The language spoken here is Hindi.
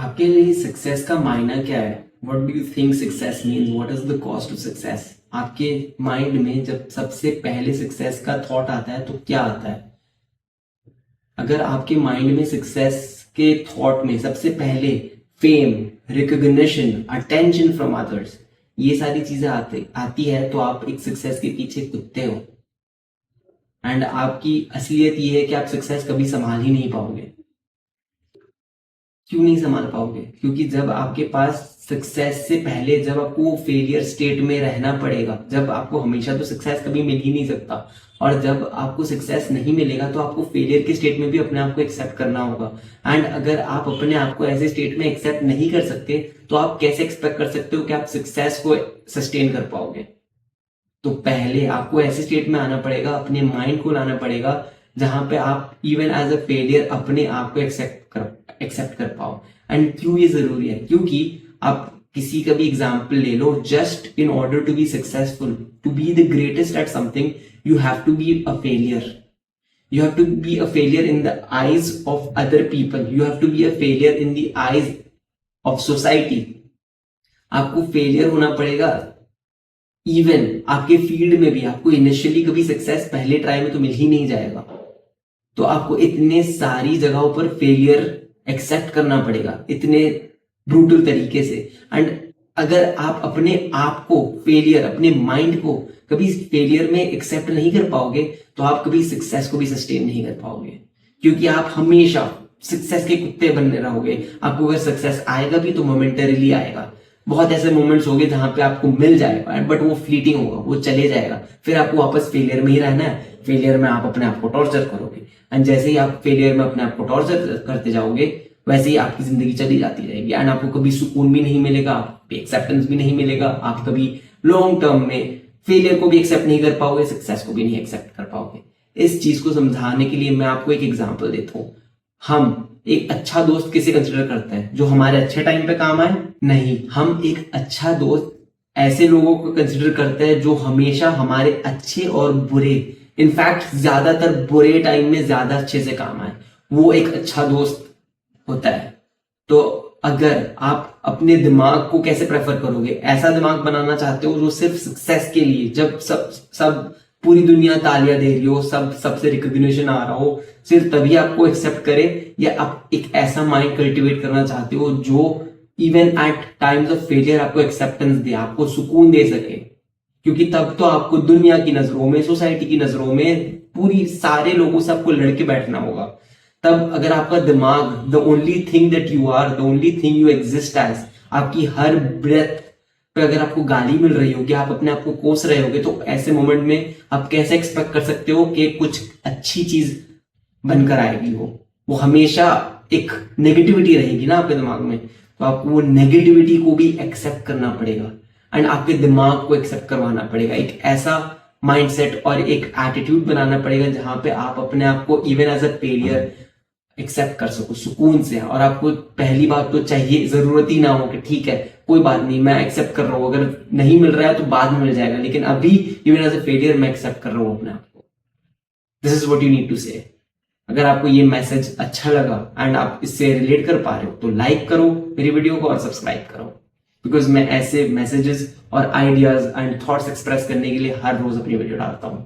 आपके लिए सक्सेस का मायना क्या है? What do you think success means? What is the cost of success? आपके माइंड में जब सबसे पहले सक्सेस का थॉट आता है तो क्या आता है? अगर आपके माइंड में सक्सेस के थॉट में सबसे पहले fame, recognition, attention from others, ये सारी चीजें आती है तो आप एक सक्सेस के पीछे कूदते हो। एंड आपकी असलियत ये है कि आप सक्सेस कभी संभाल ही नहीं पाओगे। क्यों नहीं संभाल पाओगे? क्योंकि जब आपके पास सक्सेस से पहले जब आपको वो फेलियर स्टेट में रहना पड़ेगा, जब आपको हमेशा तो सक्सेस कभी मिल ही नहीं सकता, और जब आपको सक्सेस नहीं मिलेगा तो आपको फेलियर के स्टेट में भी अपने आप को एक्सेप्ट करना होगा। एंड अगर आप अपने आप को ऐसे स्टेट में एक्सेप्ट नहीं कर सकते तो आप कैसे एक्सपेक्ट कर सकते हो कि आप सक्सेस को सस्टेन कर पाओगे? तो पहले आपको ऐसे स्टेट में आना पड़ेगा, अपने माइंड को लाना पड़ेगा जहां पे आप इवन एज अ फेलियर अपने आप को एक्सेप्ट कर पाओ। एंड क्यों ये जरूरी है? क्योंकि आप किसी का भी एग्जाम्पल ले लो, just in order to be successful, to be the greatest at something, you have to be a failure. You have to be a failure in the eyes of other people. You have to be a failure in the eyes of society. आपको फेलियर होना पड़ेगा। इवन आपके फील्ड में भी आपको इनिशियली कभी सक्सेस पहले ट्राई में तो मिल ही नहीं जाएगा, तो आपको इतने सारी जगहों पर फेलियर एक्सेप्ट करना पड़ेगा, इतने ब्रूटल तरीके से। एंड अगर आप अपने आप को फेलियर, अपने माइंड को कभी फेलियर में एक्सेप्ट नहीं कर पाओगे तो आप कभी सक्सेस को भी सस्टेन नहीं कर पाओगे, क्योंकि आप हमेशा सक्सेस के कुत्ते बनने रहोगे। आपको अगर सक्सेस आएगा भी तो मोमेंटरीली आएगा। बहुत ऐसे मोमेंट्स होंगे जहां पे आपको मिल जाएगा, बट वो फ्लीटिंग होगा, वो चले जाएगा, फिर आपको वापस फेलियर में ही रहना है। फेलियर में आप अपने आप को टॉर्चर करोगे, एंड जैसे ही आप फेलियर में अपने आप को टॉर्चर करते जाओगे वैसे ही आपकी जिंदगी चली जाती जाएगी। एंड आपको कभी सुकून भी नहीं मिलेगा, एक्सेप्टेंस भी नहीं मिलेगा, आप कभी लॉन्ग टर्म में फेलियर को भी एक्सेप्ट नहीं कर पाओगे, सक्सेस को भी नहीं एक्सेप्ट कर पाओगे। इस चीज को समझाने के लिए मैं आपको एक एग्जांपल देता हूं। हम एक अच्छा दोस्त किसे कंसिडर करते हैं? जो हमारे अच्छे टाइम पे काम आए? नहीं, हम एक अच्छा दोस्त ऐसे लोगों को कंसिडर करते हैं जो हमेशा हमारे अच्छे और बुरे, इनफैक्ट ज्यादातर बुरे टाइम में ज्यादा अच्छे से काम आए, वो एक अच्छा दोस्त होता है। तो अगर आप अपने दिमाग को कैसे प्रेफर करोगे? ऐसा दिमाग बनाना चाहते हो जो सिर्फ सक्सेस के लिए, जब सब पूरी दुनिया तालियां दे रही हो, सबसे रिकॉग्निशन आ रहा हो, सिर्फ तभी आपको एक्सेप्ट करे? या आप एक ऐसा माइंड कल्टीवेट करना चाहते हो जो even at times of failure आपको एक्सेप्टेंस दे, आपको सुकून दे सके? क्योंकि तब तो आपको दुनिया की नजरों में, सोसाइटी की नजरों में, पूरी सारे लोगों से आपको लड़के बैठना होगा। तब अगर आपका दिमाग the only thing that you are, the only thing you exist as, आपकी हर ब्रेथ पे अगर आपको गाली मिल रही होगी, आप अपने आप को कोस रहे होगे, तो ऐसे मोमेंट में आप कैसे एक्सपेक्ट कर सकते हो कि कुछ अच्छी चीज बनकर आएगी? वो हमेशा एक नेगेटिविटी रहेगी ना आपके दिमाग में। तो आपको वो नेगेटिविटी को भी एक्सेप्ट करना पड़ेगा, एंड आपके दिमाग को एक्सेप्ट करवाना पड़ेगा। एक ऐसा माइंडसेट और एक एटीट्यूड बनाना पड़ेगा जहां पे आप अपने आप को even as a failure accept कर सको सुकून से। और आपको पहली बात तो चाहिए, जरूरत ही ना हो कि ठीक है कोई बात नहीं, मैं एक्सेप्ट कर रहा हूं, अगर नहीं मिल रहा है तो बाद में मिल जाएगा, लेकिन अभी इवन एज अ फेलियर मैं एक्सेप्ट कर रहा हूं अपने आप को। This is what you need to say. अगर आपको ये मैसेज अच्छा लगा एंड आप इससे रिलेट कर पा रहे हो तो लाइक करो मेरी वीडियो को और सब्सक्राइब करो, बिकॉज मैं ऐसे मैसेजेस और आइडियाज एंड थॉट्स एक्सप्रेस करने के लिए हर रोज अपनी वीडियो डालता हूं।